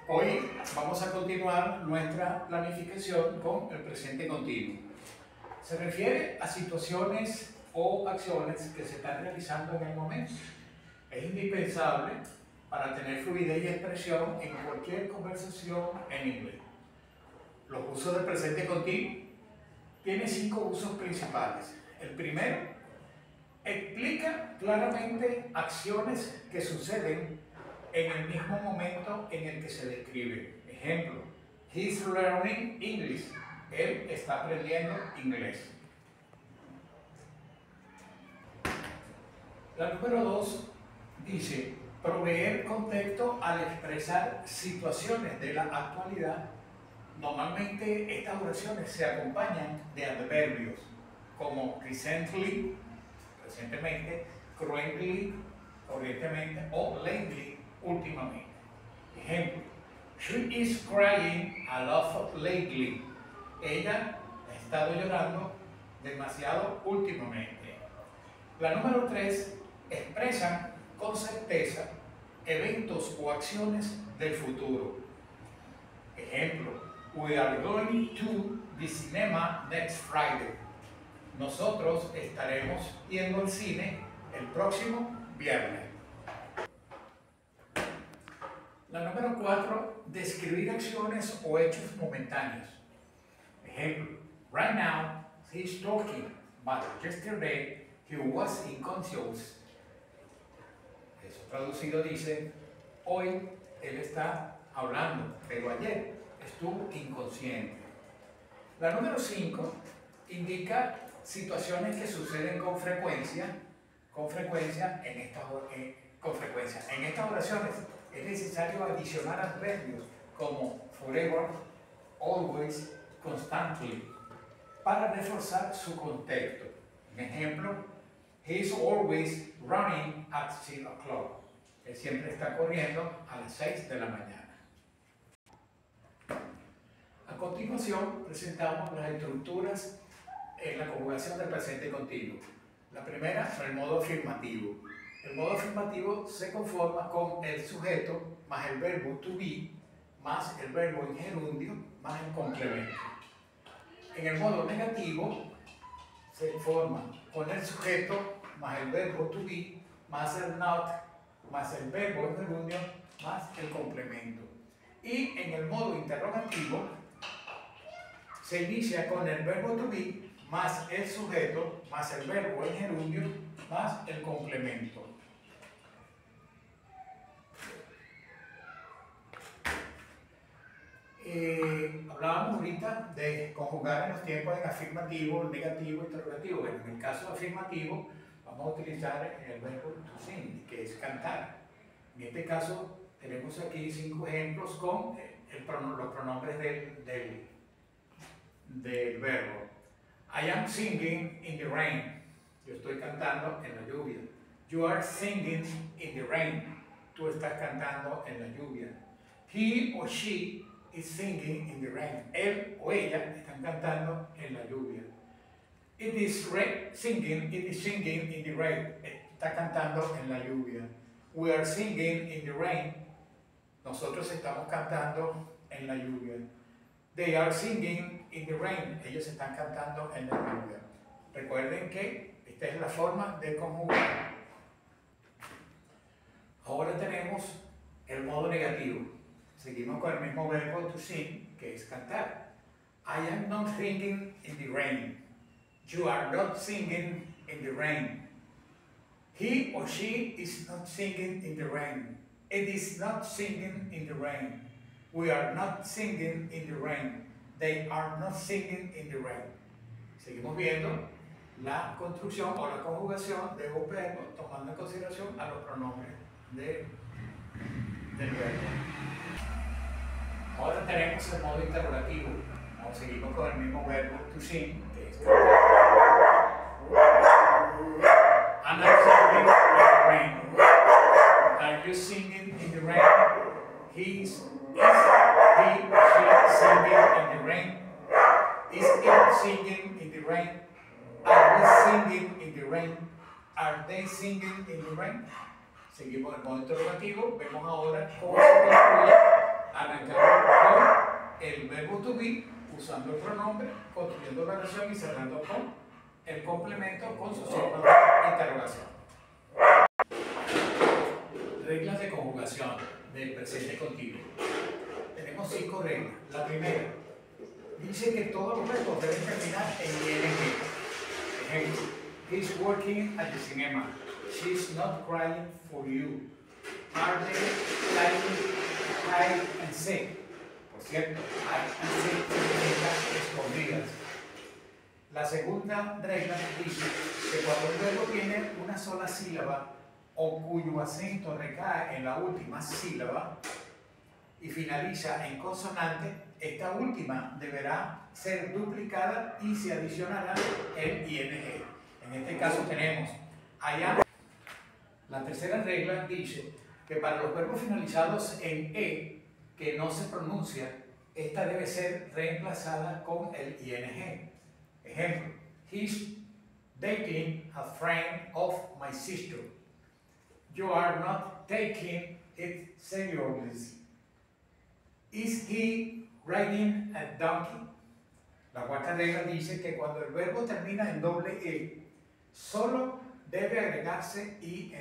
Hoy vamos a continuar nuestra planificación con el presente continuo. Se refiere a situaciones o acciones que se están realizando en el momento. Es indispensable para tener fluidez y expresión en cualquier conversación en inglés. Los usos del presente continuo tienen 5 usos principales. El primero, explica claramente acciones que suceden en el mismo momento en el que se describe. Ejemplo, he's learning English. Él está aprendiendo inglés. La número 2 dice, proveer contexto al expresar situaciones de la actualidad. Normalmente estas oraciones se acompañan de adverbios como recently, recientemente, currently, corrientemente, o lately, últimamente. Ejemplo, she is crying a lot lately. Ella ha estado llorando demasiado últimamente. La número 3, expresan con certeza eventos o acciones del futuro. Ejemplo, we are going to the cinema next Friday. Nosotros estaremos yendo al cine el próximo viernes. La número 4, describir acciones o hechos momentáneos. Ejemplo, right now he's talking, but yesterday he was unconscious. Eso traducido dice, hoy él está hablando, pero ayer estuvo inconsciente. La número 5 indica situaciones que suceden con frecuencia en estas oraciones es necesario adicionar adverbios como forever, always, constantly, para reforzar su contexto. Un ejemplo, he is always running at 6 o'clock. Él siempre está corriendo a las 6 de la mañana. A continuación, presentamos las estructuras en la conjugación del presente continuo. La primera, el modo afirmativo. El modo afirmativo se conforma con el sujeto más el verbo to be, más el verbo en gerundio, más el complemento. En el modo negativo se forma con el sujeto más el verbo to be, más el not, más el verbo en gerundio, más el complemento. Y en el modo interrogativo se inicia con el verbo to be, más el sujeto, más el verbo en gerundio, más el complemento. Hablábamos ahorita de conjugar en los tiempos en afirmativo, negativo, interrogativo. Bueno, en el caso afirmativo vamos a utilizar el verbo to sing, que es cantar. En este caso tenemos aquí 5 ejemplos con los pronombres del verbo. I am singing in the rain. Yo estoy cantando en la lluvia. You are singing in the rain. Tú estás cantando en la lluvia. He or she is singing in the rain. Él o ella están cantando en la lluvia. It is singing in the rain. Está cantando en la lluvia. We are singing in the rain. Nosotros estamos cantando en la lluvia. They are singing in the rain. Ellos están cantando en la lluvia. Recuerden que esta es la forma de conjugar. Ahora tenemos el modo negativo. Seguimos con el mismo verbo to sing, que es cantar. I am not singing in the rain. You are not singing in the rain. He or she is not singing in the rain. It is not singing in the rain. We are not singing in the rain. They are not singing in the rain. Seguimos viendo la construcción o la conjugación de un verbo tomando en consideración a los pronombres del verbo. Ahora tenemos el modo interrogativo. Seguimos con el mismo verbo to sing, que es I'm not singing in the rain. Are you singing in the rain? Is he or she singing in the rain? Is it singing in the rain? Are we singing in the rain? Are they singing in the rain? Seguimos el modo interrogativo. Vemos ahora cómo se construye Arrancando con el verbo to be, usando el pronombre, construyendo la oración y cerrando con el complemento con su signo de interrogación. Reglas de conjugación del presente continuo. Tenemos 5 reglas. La primera dice que todos los verbos deben terminar en ing. Ejemplo: he's working at the cinema. She's not crying for you. Are they playing hide and seek? Por cierto, hide and seek significa escondidas. La segunda regla dice que cuando un verbo tiene una sola sílaba o cuyo acento recae en la última sílaba y finaliza en consonante, esta última deberá ser duplicada y se adicionará el ing. En este caso tenemos I am. La tercera regla dice que para los verbos finalizados en e que no se pronuncia, esta debe ser reemplazada con el ing. Ejemplo: he's dating a friend of my sister. You are not taking it seriously. Is he riding a donkey? La cuarta regla dice que cuando el verbo termina en doble e, solo debe agregarse ing.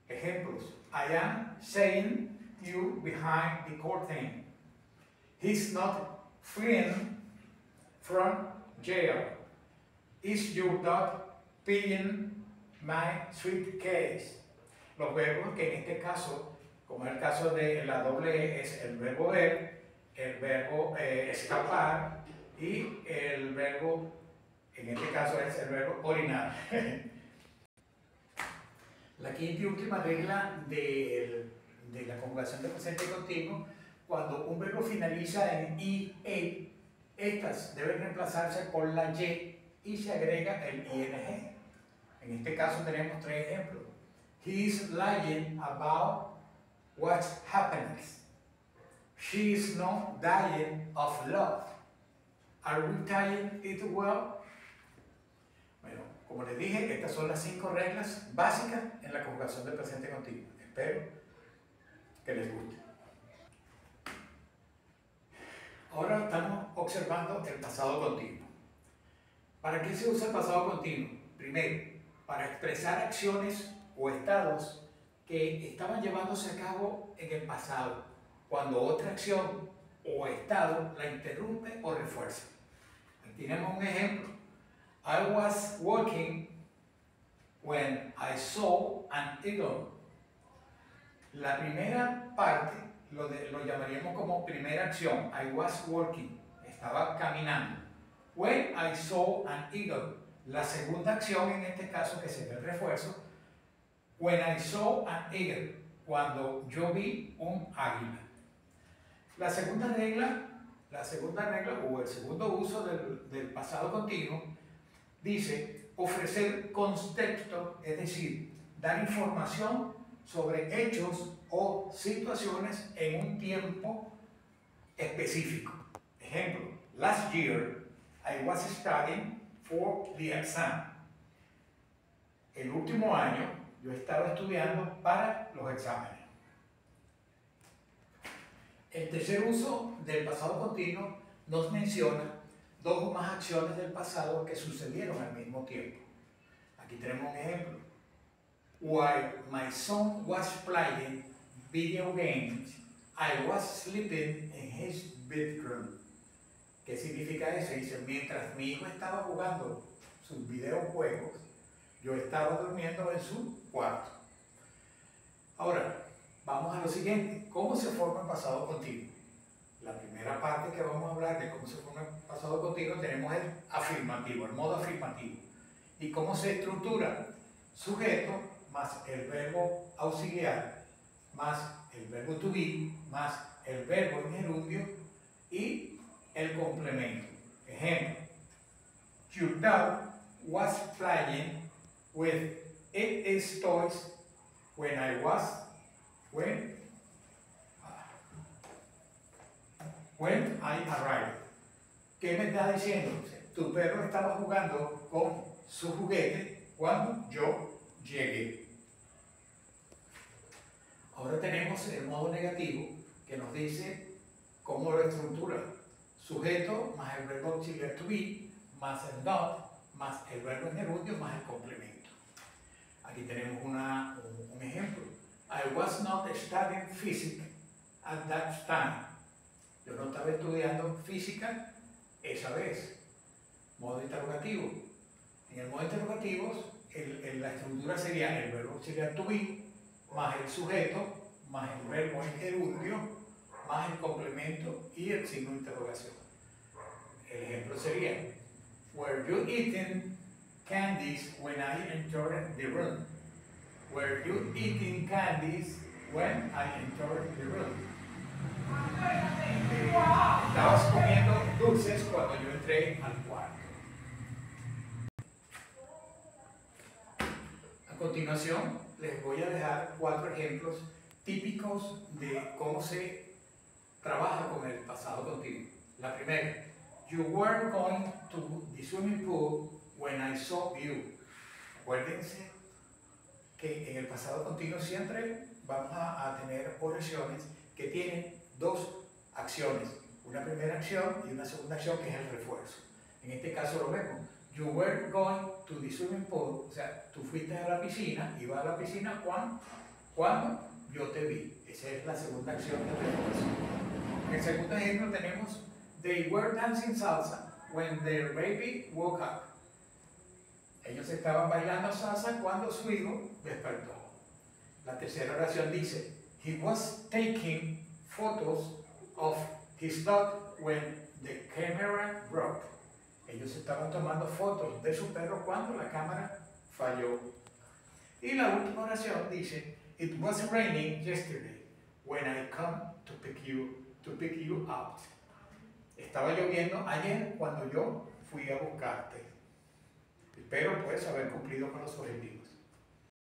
Ejemplos: I am seeing you behind the curtain. He's not fleeing from jail. Is your dog peeing my suitcase? Los verbos que en este caso, como en el caso de la doble E, es el verbo ver, el verbo escapar y el verbo, en este caso es el verbo orinar. La quinta y última regla de la conjugación de presente continuo: cuando un verbo finaliza en i, e, estas deben reemplazarse por la y se agrega el ing. En este caso tenemos 3 ejemplos. He is lying about what's happening. She is not dying of love. Are we tying it well? Bueno, como les dije, estas son las 5 reglas básicas en la conjugación del presente continuo. Espero que les guste. Ahora estamos observando el pasado continuo. ¿Para qué se usa el pasado continuo? Primero, para expresar acciones o estados que estaban llevándose a cabo en el pasado, cuando otra acción o estado la interrumpe o refuerza. Aquí tenemos un ejemplo. I was walking when I saw an eagle. La primera parte lo llamaríamos como primera acción. I was walking. Estaba caminando. When I saw an eagle. La segunda acción en este caso, que sería el refuerzo. When I saw an eagle. Cuando yo vi un águila. La segunda regla o el segundo uso del pasado continuo dice ofrecer contexto, es decir, dar información sobre hechos o situaciones en un tiempo específico. Ejemplo: last year I was studying for the exam. El último año yo estaba estudiando para los exámenes. El tercer uso del pasado continuo nos menciona 2 o más acciones del pasado que sucedieron al mismo tiempo. Aquí tenemos un ejemplo. While my son was playing video games, I was sleeping in his bedroom. ¿Qué significa eso? Dice, mientras mi hijo estaba jugando sus videojuegos, yo estaba durmiendo en su cuarto. Ahora, vamos a lo siguiente. ¿Cómo se forma el pasado continuo? La primera parte que vamos a hablar de cómo se forma el pasado continuo tenemos el afirmativo, el modo afirmativo. ¿Y cómo se estructura? Sujeto más el verbo auxiliar más el verbo to be más el verbo en gerundio y el complemento. Ejemplo: your dog was playing with its toys when I arrived. ¿Qué me está diciendo? Tu perro estaba jugando con su juguete cuando yo llegué. Ahora tenemos el modo negativo que nos dice cómo lo estructura. Sujeto más el verbo auxiliar to be, más el not, más el verbo en gerundio, más el complemento. Aquí tenemos un ejemplo. I was not studying physics at that time. Yo no estaba estudiando física esa vez. Modo interrogativo. En el modo interrogativo, la estructura sería el verbo auxiliar to be, más el sujeto, más el verbo en gerundio, más el complemento y el signo de interrogación. El ejemplo sería: Were you eating candies when I entered the room? Were you eating candies when I entered the room? Estabas comiendo dulces cuando yo entré al cuarto. A continuación, les voy a dejar 4 ejemplos típicos de cómo se trabaja con el pasado continuo. La primera: You were going to the swimming pool when I saw you. Acuérdense que en el pasado continuo siempre vamos a tener oraciones que tienen 2 acciones. Una primera acción y una segunda acción que es el refuerzo. En este caso lo vemos. You were going to the swimming pool. O sea, tú fuiste a la piscina, ibas a la piscina cuando yo te vi. Esa es la segunda acción del refuerzo. En el segundo ejemplo tenemos: They were dancing salsa when their baby woke up. Ellos estaban bailando salsa cuando su hijo despertó. La tercera oración dice: He was taking photos of his dog when the camera broke. Ellos estaban tomando fotos de su perro cuando la cámara falló. Y la última oración dice: It was raining yesterday when I come to pick you up. Estaba lloviendo ayer cuando yo fui a buscarte. Espero pues haber cumplido con los objetivos.